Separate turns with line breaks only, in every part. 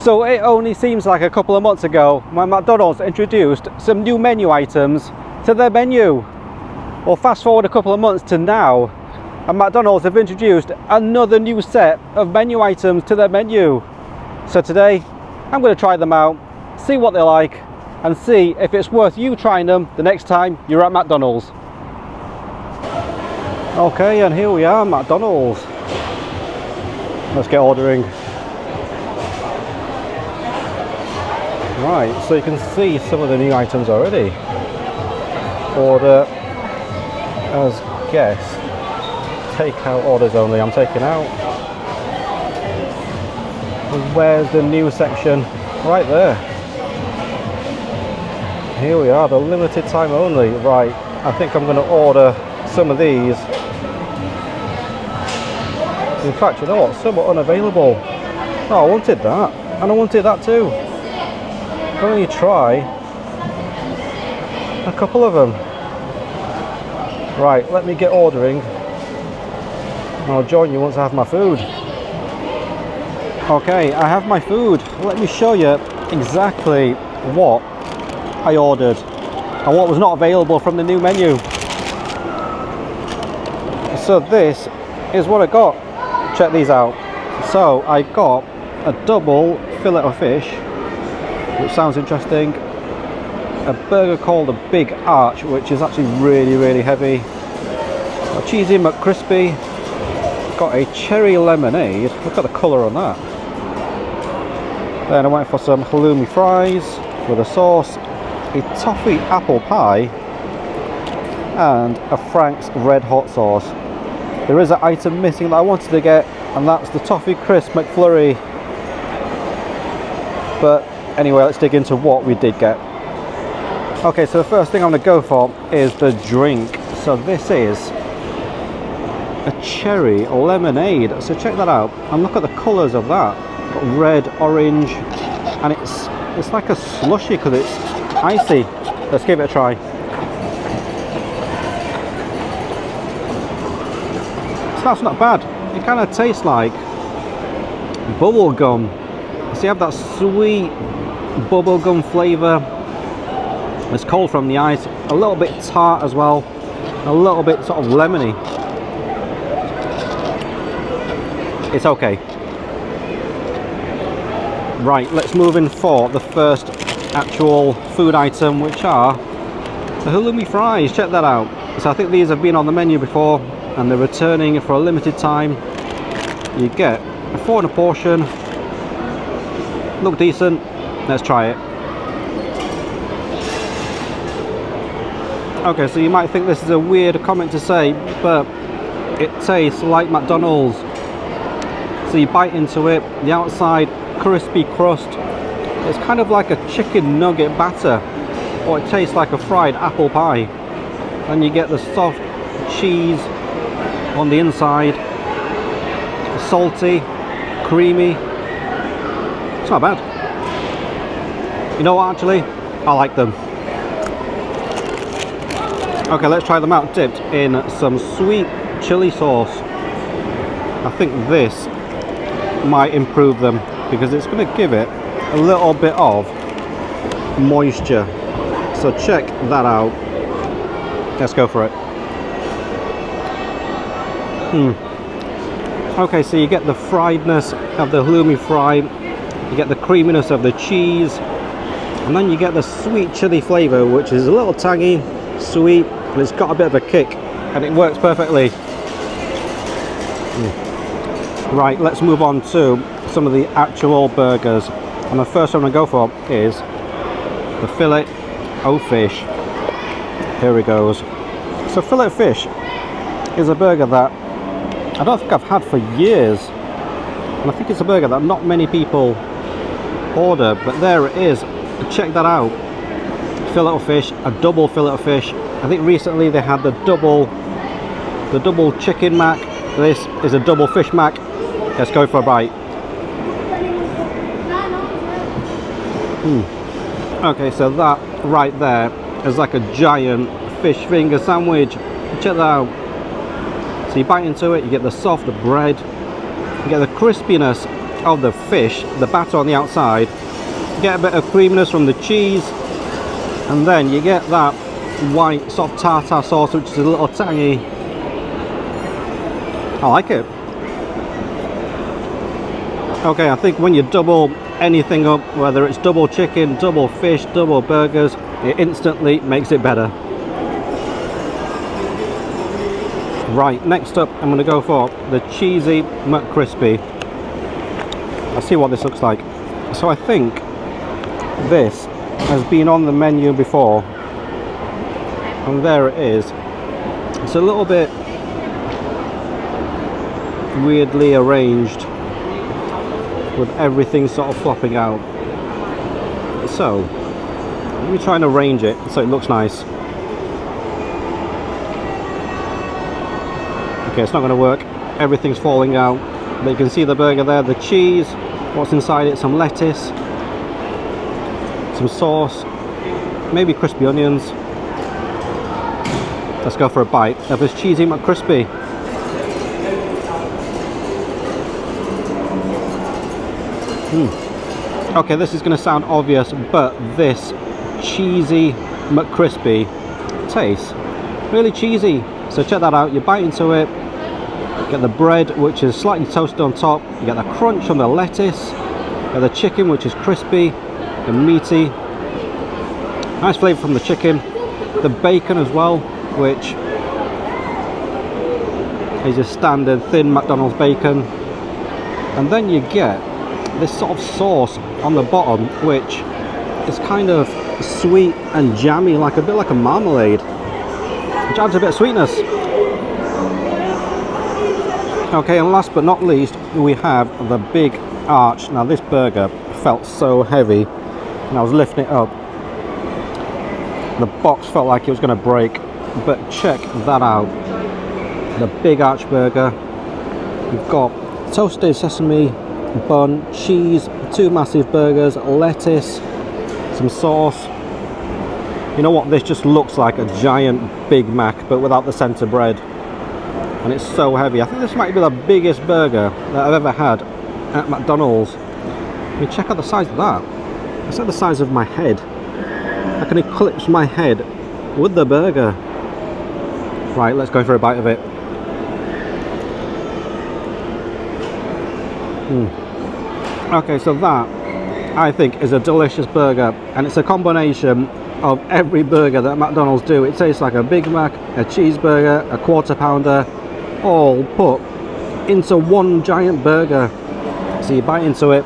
So it only seems like a couple of months ago when McDonald's introduced some new menu items to their menu. Well, fast forward a couple of months to now, and McDonald's have introduced another new set of menu items to their menu. So today, I'm going to try them out, see what they're like, and see if it's worth you trying them the next time you're at McDonald's. Okay, and here we are, McDonald's. Let's get ordering. Right, so you can see some of the new items already. Order as guest. Takeout orders only, I'm taking out. And where's the new section? Right there. Here we are, the limited time only. Right, I think I'm going to order some of these. In fact, you know what? Some are unavailable. Oh, I wanted that. And I wanted that too. I'll only try a couple of them. Right, let me get ordering. I'll join you once I have my food. Okay, I have my food. Let me show you exactly what I ordered and what was not available from the new menu. So this is what I got. Check these out. So I got a double filet-o-fish, which sounds interesting. A burger called a Big Arch, which is actually really heavy. A cheesy McCrispy. Got a cherry lemonade. Look at the colour on that. Then I went for some halloumi fries with a sauce, a toffee apple pie, and a Frank's red hot sauce. There is an item missing that I wanted to get, and that's the toffee crisp McFlurry. But anyway, let's dig into what we did get. Okay, so the first thing I'm going to go for is the drink. So this is a cherry lemonade. So check that out, and look at the colours of that. Got red, orange, and it's like a slushy because it's icy. Let's give it a try. So that's not bad. It kind of tastes like bubble gum. So you have that sweet bubblegum flavour. It's cold from the ice, a little bit tart as well, a little bit sort of lemony. It's okay. Right, let's move in for the first actual food item, which are the halloumi fries. Check that out. So I think these have been on the menu before, and they're returning for a limited time. You get a 4 in a portion. Look decent. Let's try it. Okay, so you might think this is a weird comment to say, but it tastes like McDonald's. So you bite into it, the outside crispy crust. It's kind of like a chicken nugget batter, or it tastes like a fried apple pie. And you get the soft cheese on the inside, salty, creamy. It's not bad. You know what, actually, I like them. Okay, let's try them out dipped in some sweet chili sauce. I think this might improve them because it's going to give it a little bit of moisture. So check that out. Let's go for it. Okay, so you get the friedness of the halloumi fry, you get the creaminess of the cheese, and then you get the sweet chili flavour, which is a little tangy, sweet, but it's got a bit of a kick, and it works perfectly. Right, let's move on to some of the actual burgers. And the first one I'm going to go for is the filet-o-fish. Here it goes. So filet-o-fish is a burger that I don't think I've had for years. And I think it's a burger that not many people order, but there it is. Check that out. Filet-o-fish, a double filet-o-fish. I think recently they had the double chicken mac. This is a double fish mac. Let's go for a bite. Okay, so that right there is like a giant fish finger sandwich. Check that out. So you bite into it, you get the soft bread, you get the crispiness of the fish, the batter on the outside, get a bit of creaminess from the cheese, and then you get that white sort of tartar sauce, which is a little tangy. I like it. Okay, I think when you double anything up, whether it's double chicken, double fish, double burgers, it instantly makes it better. Right, next up I'm going to go for the cheesy McCrispy. Let's see what this looks like. So I think this has been on the menu before, and there it is. It's a little bit weirdly arranged with everything sort of flopping out. So let me try and arrange it so it looks nice. Okay, it's not going to work. Everything's falling out. But you can see the burger there, the cheese, what's inside it, some lettuce, some sauce, maybe crispy onions. Let's go for a bite of this cheesy McCrispy. Okay, this is going to sound obvious, but this cheesy McCrispy tastes really cheesy. So check that out. You bite into it, get the bread, which is slightly toasted on top, you get the crunch from the lettuce, you get the chicken, which is crispy and meaty, nice flavour from the chicken, the bacon as well, which is a standard thin McDonald's bacon, and then you get this sort of sauce on the bottom, which is kind of sweet and jammy, like a bit like a marmalade, which adds a bit of sweetness. Okay, and last but not least, we have the big arch. Now this burger felt so heavy, and I was lifting it up. The box felt like it was going to break, but check that out. The big arch burger. We've got toasted sesame bun, cheese, 2 massive burgers, lettuce, some sauce. You know what, this just looks like a giant Big Mac, but without the centre bread. And it's so heavy. I think this might be the biggest burger that I've ever had at McDonald's. I mean, check out the size of that. It's like the size of my head. I can eclipse my head with the burger. Right, let's go for a bite of it. Okay, so that, I think, is a delicious burger, and it's a combination of every burger that McDonald's do. It tastes like a Big Mac, a cheeseburger, a quarter pounder, all put into one giant burger. So you bite into it,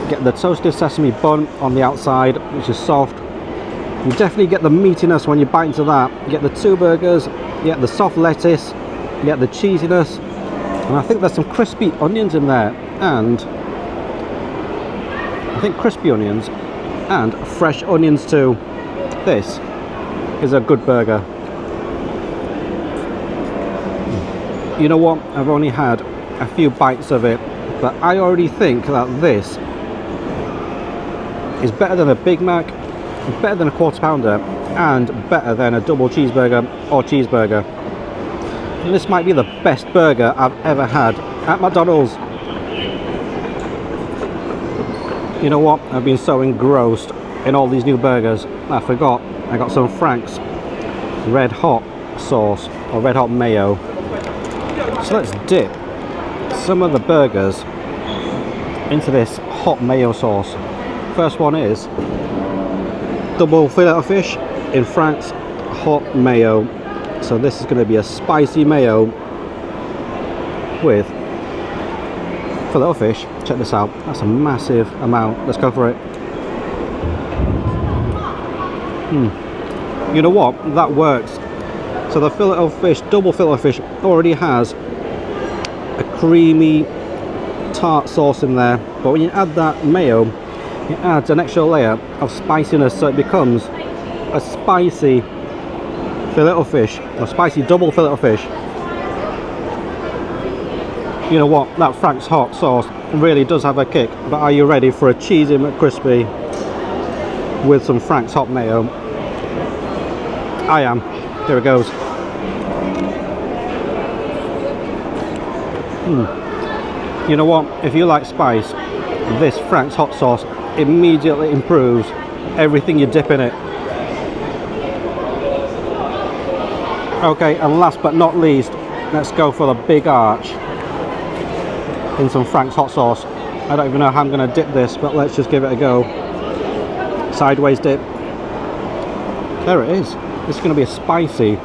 get the toasted sesame bun on the outside, which is soft. You definitely get the meatiness when you bite into that. You get the 2 burgers, you get the soft lettuce, you get the cheesiness, and I think there's some crispy onions in there, and I think crispy onions and fresh onions too. This is a good burger. You know what, I've only had a few bites of it, but I already think that this is better than a Big Mac, better than a quarter pounder, and better than a double cheeseburger or cheeseburger. And this might be the best burger I've ever had at McDonald's. You know what, I've been so engrossed in all these new burgers, I forgot I got some Frank's red hot sauce or red hot mayo. So let's dip some of the burgers into this hot mayo sauce. First one is double filet-o-fish in Frank's hot mayo. So this is going to be a spicy mayo with filet-o-fish. Check this out, that's a massive amount. Let's go for it. You know what, that works. So the filet-o-fish, double filet-o-fish, already has a creamy tart sauce in there, but when you add that mayo, it adds an extra layer of spiciness, so it becomes a spicy filet-o-fish, or spicy double filet-o-fish. You know what, that Frank's hot sauce really does have a kick. But are you ready for a cheesy McCrispy with some Frank's hot mayo? I am. Here it goes. You know what? If you like spice, this Frank's hot sauce immediately improves everything you dip in it. Okay, and last but not least, let's go for the big arch in some Frank's hot sauce. I don't even know how I'm going to dip this, but let's just give it a go. Sideways dip. There it is. This is going to be a spicy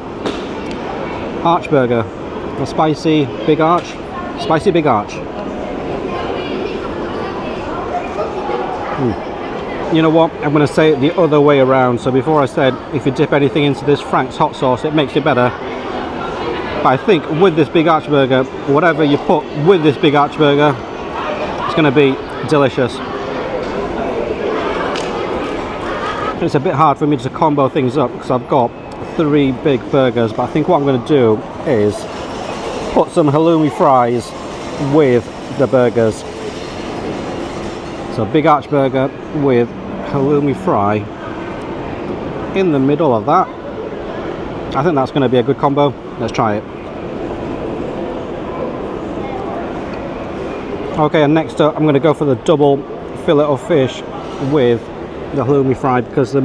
arch burger. A spicy big arch. Spicy big arch. You know what? I'm going to say it the other way around. So before I said if you dip anything into this Frank's hot sauce, it makes it better. But I think with this big arch burger, whatever you put with this big arch burger, it's going to be delicious. It's a bit hard for me to combo things up because I've got 3 big burgers, but I think what I'm going to do is put some halloumi fries with the burgers. So big arch burger with halloumi fry in the middle of that. I think that's going to be a good combo. Let's try it. Okay, and next up I'm going to go for the double filet-o-fish with the halloumi fry because the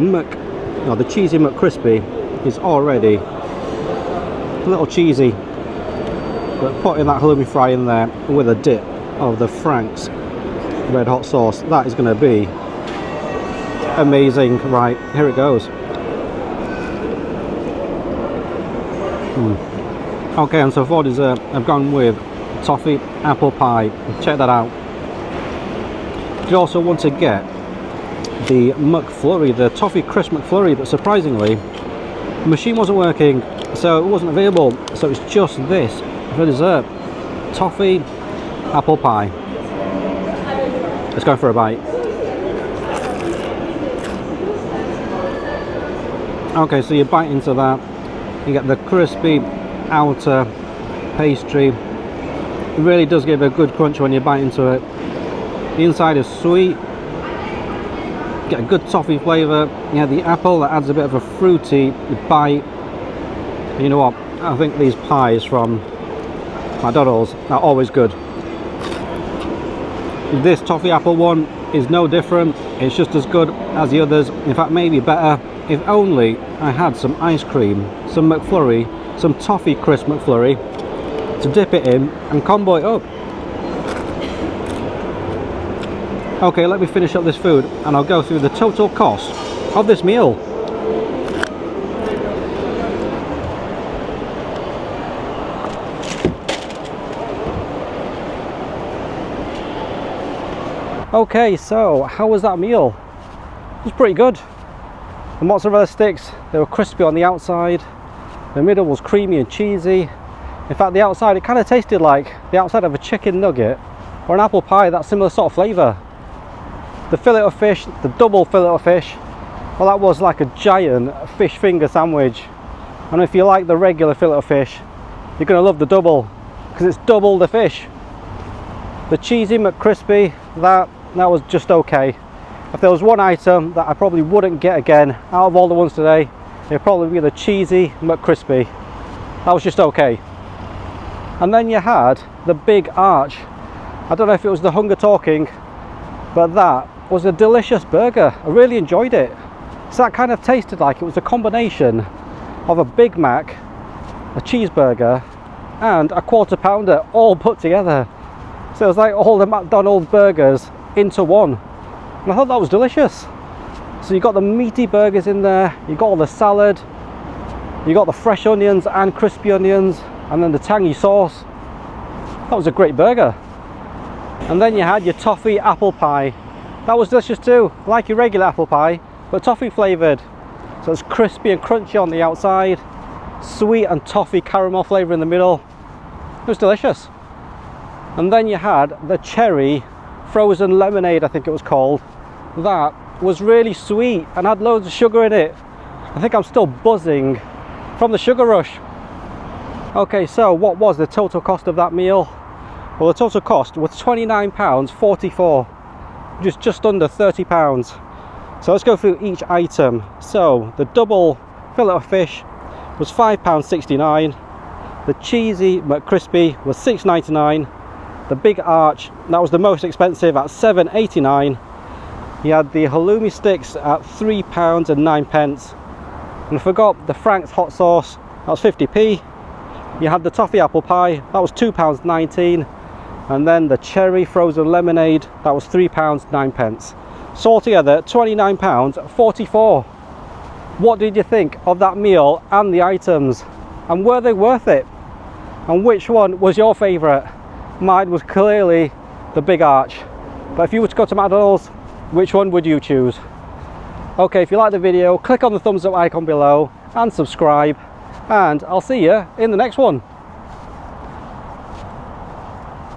cheesy McCrispy is already a little cheesy. But putting that halloumi fry in there with a dip of the Frank's red hot sauce, that is going to be amazing. Right, here it goes. Okay, and so for dessert I've gone with toffee apple pie. Check that out. You also want to get the McFlurry, the toffee crisp McFlurry, but surprisingly the machine wasn't working, so it wasn't available. So it's just this for dessert, toffee apple pie. Let's go for a bite. Okay, so you bite into that, you get the crispy outer pastry. It really does give a good crunch when you bite into it. The inside is sweet, get a good toffee flavour. Yeah, the apple that adds a bit of a fruity bite. And you know what? I think these pies from McDonald's are always good. This toffee apple one is no different. It's just as good as the others. In fact, maybe better. If only I had some ice cream, some McFlurry, some toffee crisp McFlurry to dip it in and combo it up. Okay, let me finish up this food and I'll go through the total cost of this meal. Okay, so how was that meal? It was pretty good. The mozzarella sticks, they were crispy on the outside. The middle was creamy and cheesy. In fact, the outside, it kind of tasted like the outside of a chicken nugget or an apple pie, that similar sort of flavour. The filet-o-fish, the double filet-o-fish, well, that was like a giant fish finger sandwich. And if you like the regular filet-o-fish, you're going to love the double because it's double the fish. The cheesy McCrispy, that was just okay. If there was one item that I probably wouldn't get again out of all the ones today, it'd probably be the cheesy McCrispy. That was just okay. And then you had the big arch. I don't know if it was the hunger talking, but that was a delicious burger. I really enjoyed it. So that kind of tasted like it was a combination of a Big Mac, a cheeseburger, and a quarter pounder all put together. So it was like all the McDonald's burgers into one. And I thought that was delicious. So you got the meaty burgers in there, you got all the salad, you got the fresh onions and crispy onions, and then the tangy sauce. That was a great burger. And then you had your toffee apple pie. That was delicious too, like your regular apple pie, but toffee flavoured. So it's crispy and crunchy on the outside, sweet and toffee caramel flavour in the middle. It was delicious. And then you had the cherry frozen lemonade, I think it was called. That was really sweet and had loads of sugar in it. I think I'm still buzzing from the sugar rush. Okay, so what was the total cost of that meal? Well, the total cost was £29.44, which is just under £30. So let's go through each item. So the double filet-o-fish was £5.69. The cheesy McCrispy was £6.99. the big arch, that was the most expensive at £7.89. You had the halloumi sticks at £3.09. And I forgot the Frank's hot sauce, that was 50p. You had the toffee apple pie, that was £2.19. And then the cherry frozen lemonade, that was £3.09. So altogether, £29.44. What did you think of that meal and the items? And were they worth it? And which one was your favourite? Mine was clearly the big arch. But if you were to go to McDonald's, which one would you choose? Okay, if you like the video, click on the thumbs up icon below and subscribe. And I'll see you in the next one.